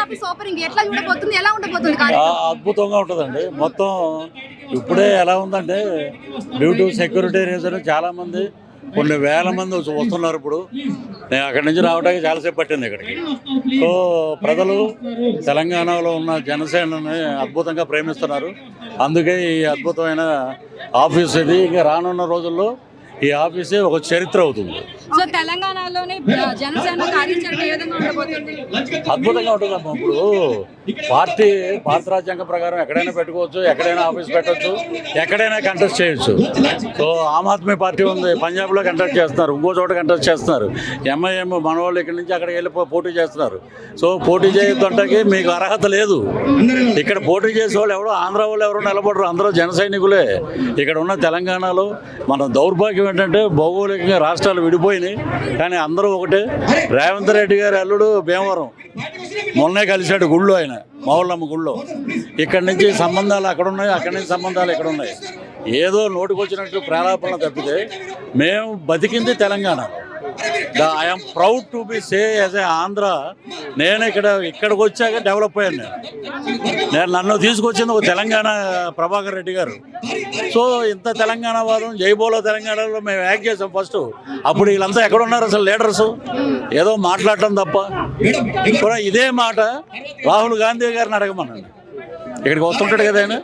Office opening ఎట్లా చూడబోతుంది, ఎలా ఉండబోతుంది? అద్భుతంగా ఉంటుందండి. మొత్తం ఇప్పుడే ఎలా ఉందంటే డ్యూ టు సెక్యూరిటీ రీజన్ చాలామంది కొన్ని వేల మంది వస్తున్నారు. ఇప్పుడు నేను అక్కడి నుంచి రావడానికి చాలాసేపు పట్టింది ఇక్కడికి. సో ప్రజలు తెలంగాణలో ఉన్న జనసేనని అద్భుతంగా ప్రేమిస్తున్నారు. అందుకే ఈ అద్భుతమైన ఆఫీస్ ఇది. ఇంకా రానున్న రోజుల్లో ఈ ఆఫీసే ఒక చరిత్ర అవుతుంది. సో తెలంగాణలోనే జనసేన కార్యాచరణ ఏ విధంగా ఉండబోతుంది? అద్భుతంగా ఉంటుందమ్మా. ఇప్పుడు భారత రాజ్యాంగం ప్రకారం ఎక్కడైనా పెట్టుకోవచ్చు, ఎక్కడైనా ఆఫీస్ పెట్టవచ్చు, ఎక్కడైనా కంటెస్ట్ చేయొచ్చు. సో ఆమ్ ఆద్మీ పార్టీ ఉంది, పంజాబ్లో కంటెస్ట్ చేస్తున్నారు, ఇంకో చోట కంటెస్ట్ చేస్తున్నారు. ఎంఐఎం మన వాళ్ళు ఇక్కడి నుంచి అక్కడికి వెళ్ళి పోటీ చేస్తున్నారు. సో పోటీ చేయొద్దంటే మీకు అర్హత లేదు. ఇక్కడ పోటీ చేసే వాళ్ళు ఎవరో ఆంధ్ర వాళ్ళు ఎవరో నిలబడరు, అందరూ జన సైనికులే. ఇక్కడ ఉన్న తెలంగాణలో మన దౌర్భాగ్యం ఏంటంటే భౌగోళికంగా రాష్ట్రాలు విడిపోయినాయి, కానీ అందరూ ఒకటే. రేవంత్ రెడ్డి గారి అల్లుడు భీమవరం మొన్నే కలిశాడు గుళ్ళో, ఆయన మావుళ్ళమ్మ గుళ్ళో. ఇక్కడి నుంచి సంబంధాలు అక్కడ ఉన్నాయి, అక్కడి నుంచి సంబంధాలు ఇక్కడ ఉన్నాయి. ఏదో నోటికొచ్చినట్టు ప్రాలాపన తప్పితే మేము బతికింది Telangana. I'm proud to be say as a Andhra. నేను ఇక్కడికి వచ్చాక డెవలప్ అయ్యాను. నేను నన్ను తీసుకొచ్చింది ఒక తెలంగాణ ప్రభాకర్ రెడ్డి గారు. సో ఇంత తెలంగాణ వాదం జైబోలో తెలంగాణలో మేము యాక్ట్ చేసాం ఫస్ట్. అప్పుడు వీళ్ళంతా ఎక్కడున్నారు అసలు లీడర్స్? ఏదో మాట్లాడటం తప్ప. కూడా ఇదే మాట రాహుల్ గాంధీ గారిని అడగమన్నాను. ఇక్కడికి వస్తుంటాడు కదా ఆయన,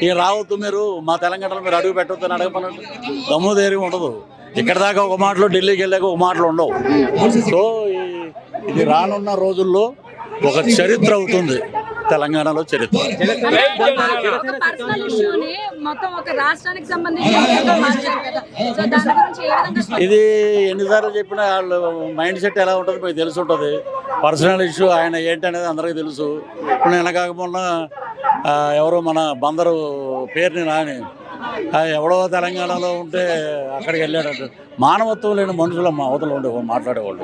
ఈయన రావద్దు మీరు మా తెలంగాణలో మీరు అడుగు పెట్టవద్దు అని అడగమన్నాడు. దమ్ము ధైర్యం ఉండదు. ఇక్కడ దాకా ఒక మాటలో ఢిల్లీకి వెళ్ళాక ఒక మాటలు ఉండవు. సో ఇది రానున్న రోజుల్లో ఒక చరిత్ర అవుతుంది, తెలంగాణలో చరిత్ర. ఇది ఎన్నిసార్లు చెప్పినా వాళ్ళు మైండ్ సెట్ ఎలా ఉంటుంది మీకు తెలిసి ఉంటుంది. పర్సనల్ ఇష్యూ ఆయన ఏంటనేది అందరికీ తెలుసు. ఇప్పుడు నేను కాకపోయినా ఎవరో మన బందరు పేరుని నాని ఎవడో తెలంగాణలో ఉంటే అక్కడికి వెళ్ళాడంట. మానవత్వం లేని మనుషులు మా అవతల ఉండే మాట్లాడేవాళ్ళు.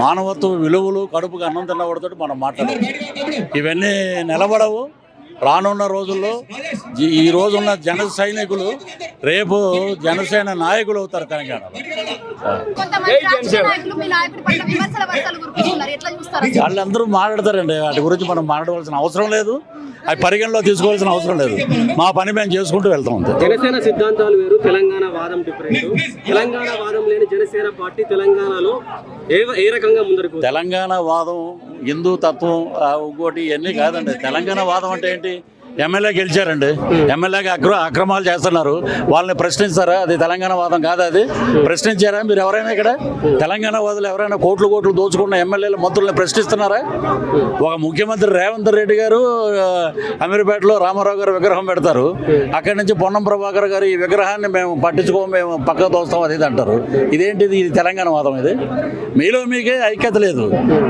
మానవత్వం విలువలు కడుపుకి అన్నం తిన్నవాడితో మనం మాట్లాడేవాళ్ళు. ఇవన్నీ నిలబడవు. రానున్న రోజుల్లో ఈ రోజున్న జన సైనికులు రేపు జనసేన నాయకులు అవుతారు తెలంగాణలో. వాళ్ళందరూ మాట్లాడతారండి, వాటి గురించి మనం మాట్లాడవలసిన అవసరం లేదు, అవి పరిగణలో తీసుకోవాల్సిన అవసరం లేదు. మా పని మేము చేసుకుంటూ వెళ్తాం అంతే. జనసేన సిద్ధాంతాలు వేరు, తెలంగాణ వాదం డిఫరెంట్. తెలంగాణ వాదం లేని జనసేన పార్టీ తెలంగాణలో ఏ రకంగా ముందరకు? తెలంగాణ వాదం హిందూ తత్వం ఇంకోటి ఇవన్నీ కాదండి. తెలంగాణ వాదం అంటే ఏంటి? ఎమ్మెల్యే గెలిచారండి, ఎమ్మెల్యేగా అక్రమాలు చేస్తున్నారు, వాళ్ళని ప్రశ్నిస్తారా? అది తెలంగాణ వాదం కాదా? అది ప్రశ్నించారా మీరు ఎవరైనా? ఇక్కడ తెలంగాణ వాదులు ఎవరైనా కోట్లు దోచుకున్న ఎమ్మెల్యేలు మంత్రులను ప్రశ్నిస్తున్నారా? ఒక ముఖ్యమంత్రి రేవంత్ రెడ్డి గారు అమీర్పేటలో రామారావు గారు విగ్రహం పెడతారు, అక్కడి నుంచి పొన్నం ప్రభాకర్ గారు ఈ విగ్రహాన్ని మేము పట్టించుకోము, మేము పక్కకు తోస్తాం అది అంటారు. ఇదేంటిది? ఇది తెలంగాణ వాదం? ఇది మీలో మీకే ఐక్యత లేదు,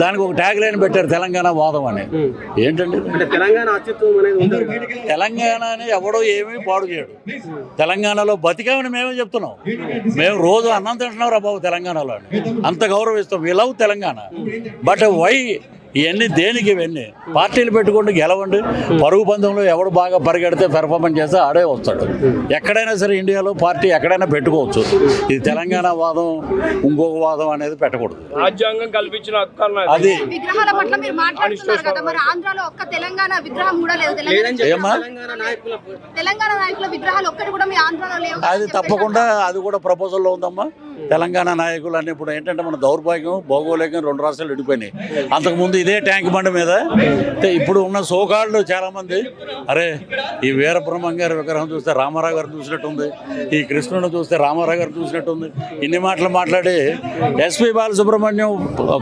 దానికి ఒక ట్యాగ్ లైన్ పెట్టారు తెలంగాణ వాదం అని. ఏంటండి తెలంగాణ అస్తిత్వం అనేది ఉండదు. తెలంగాణని ఎవడో ఏమీ పాడు చేయడు. తెలంగాణలో బతికామని మేమే చెప్తున్నాం. మేము రోజు అన్నం తింటున్నాం రా బాబు తెలంగాణలో అని అంత గౌరవిస్తాం. We love Telangana. But why ఇవన్నీ దేనికి? ఇవన్నీ పార్టీలు పెట్టుకుంటూ గెలవండి. పరుగు పందెంలో ఎవడు బాగా పరిగెడితే పెర్ఫార్మెన్స్ చేస్తే ఆడే వస్తాడు. ఎక్కడైనా సరే ఇండియాలో పార్టీ ఎక్కడైనా పెట్టుకోవచ్చు. ఇది తెలంగాణ వాదం ఇంకొక వాదం అనేది పెట్టకూడదు. రాజ్యాంగం కల్పించిన అది విగ్రహాల పట్ల మీరు మాట్లాడుతున్నారు కదా, మరి ఆంధ్రాలో ఒక్క తెలంగాణ విగ్రహం కూడా లేదు. తెలంగాణ నాయకుల విగ్రహాలు ఒక్కటి కూడా మీ ఆంధ్రాలో లేవు. అది తప్పకుండా అది కూడా ప్రపోజల్లో ఉందమ్మా. తెలంగాణ నాయకులు అన్ని ఇప్పుడు ఏంటంటే మన దౌర్భాగ్యం భౌగోళికం 2 రాష్ట్రాలు విడిపోయినాయి. అంతకుముందు ఇదే ట్యాంక్ బండి మీద ఇప్పుడు ఉన్న సోకాళ్ళు చాలామంది అరే ఈ వీరబ్రహ్మం గారి విగ్రహం చూస్తే రామారావు గారు చూసినట్టుంది, ఈ కృష్ణుని చూస్తే రామారావు గారు చూసినట్టుంది, ఇన్ని మాటలు మాట్లాడి ఎస్పి బాలసుబ్రహ్మణ్యం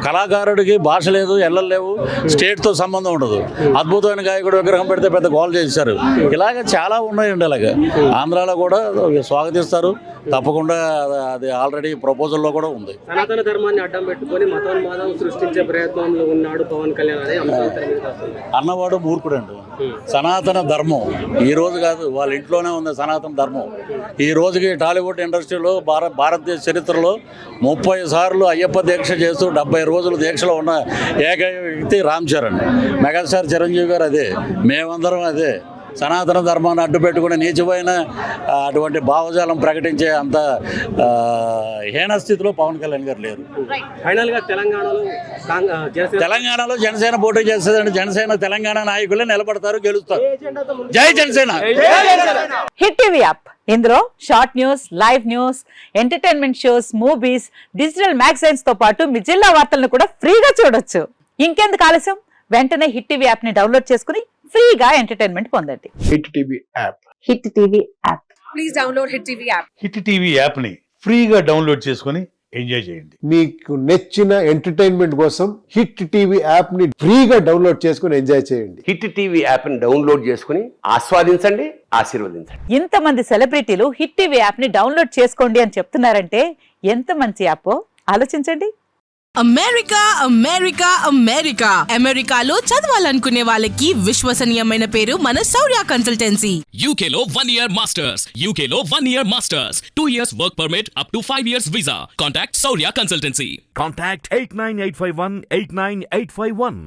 కళాకారుడికి భాష లేదు, ఎల్లలు లేవు, స్టేట్తో సంబంధం ఉండదు, అద్భుతమైన గాయకుడు విగ్రహం పెడితే పెద్ద గోల్ చేశారు. ఇలాగ చాలా ఉన్నాయండి. అలాగే ఆంధ్రాలో కూడా స్వాగతిస్తారు తప్పకుండా. అది ఆల్రెడీ ప్రపోజల్లో కూడా ఉంది. సనాతన ధర్మాన్ని అడ్డం పెట్టుకొని మతోన్మాదం సృష్టించే ప్రయత్నంలో ఉన్నాడు పవన్ కళ్యాణ్ అన్నవాడు మూర్ఖుడండి. సనాతన ధర్మం ఈ రోజు కాదు, వాళ్ళ ఇంట్లోనే ఉంది సనాతన ధర్మం. ఈ రోజుకి టాలీవుడ్ ఇండస్ట్రీలో భారతదేశ చరిత్రలో 30 సార్లు అయ్యప్ప దీక్ష చేస్తూ 70 రోజులు దీక్షలో ఉన్న ఏకైక వ్యక్తి రామ్ చరణ్. మెగాస్టార్ చిరంజీవి గారు అదే, మేమందరం అదే. సనాతన ధర్మాన్ని అడ్డు పెట్టుకుని నీచమైన అటువంటి భావజాలం ప్రకటించే అంత హీన స్థితిలో పవన్ కళ్యాణ్ గారు లేరు. ఫైనల్ గా తెలంగాణలో జనసేన పోటీ చేస్తుందండి. జనసేన తెలంగాణ నాయకులే నిలబడతారు, గెలుస్తారు. జై జనసేన. హిట్ టీవీ యాప్ ఇందులో short news, live news, entertainment shows, movies, digital magazines తో పాటు మీ జిల్లా వార్తలను కూడా ఫ్రీగా చూడొచ్చు. ఇంకెందుకు ఆలస్యం, వెంటనే హిట్ టీవీ యాప్ ని డౌన్లోడ్ చేసుకుని ఫ్రీగా ఎంటర్టైన్మెంట్ పొందండి. Hit TV app. Hit TV app. Please download hit TV app. Hit TV యాప్ని ఫ్రీగా డౌన్లోడ్ చేసుకొని ఎంజాయ్ చేయండి. మీకు నచ్చిన ఎంటర్టైన్మెంట్ కోసం హిట్ టీవీ యాప్ ని ఫ్రీగా డౌన్లోడ్ చేసుకుని ఎంజాయ్ చేయండి. హిట్ టీవీ యాప్ ని డౌన్లోడ్ చేసుకుని ఆస్వాదించండి, ఆశీర్వదించండి. ఇంతమంది సెలబ్రిటీలు హిట్ టీవీ యాప్ ని డౌన్లోడ్ చేసుకోండి అని చెప్తున్నారంటే ఎంత మంచి యాప్ ఆలోచించండి. అమెరికా అమెరికా అమెరికా అమెరికాలో చదవాలనుకునే వాళ్ళకి విశ్వసనీయమైన పేరు మన శౌర్య కన్సల్టెన్సీ. UK లో 1 year masters, UK లో 1 year masters, 2 years work permit up to 5 years visa. Contact Saurya Consultancy. Contact 89851 89851.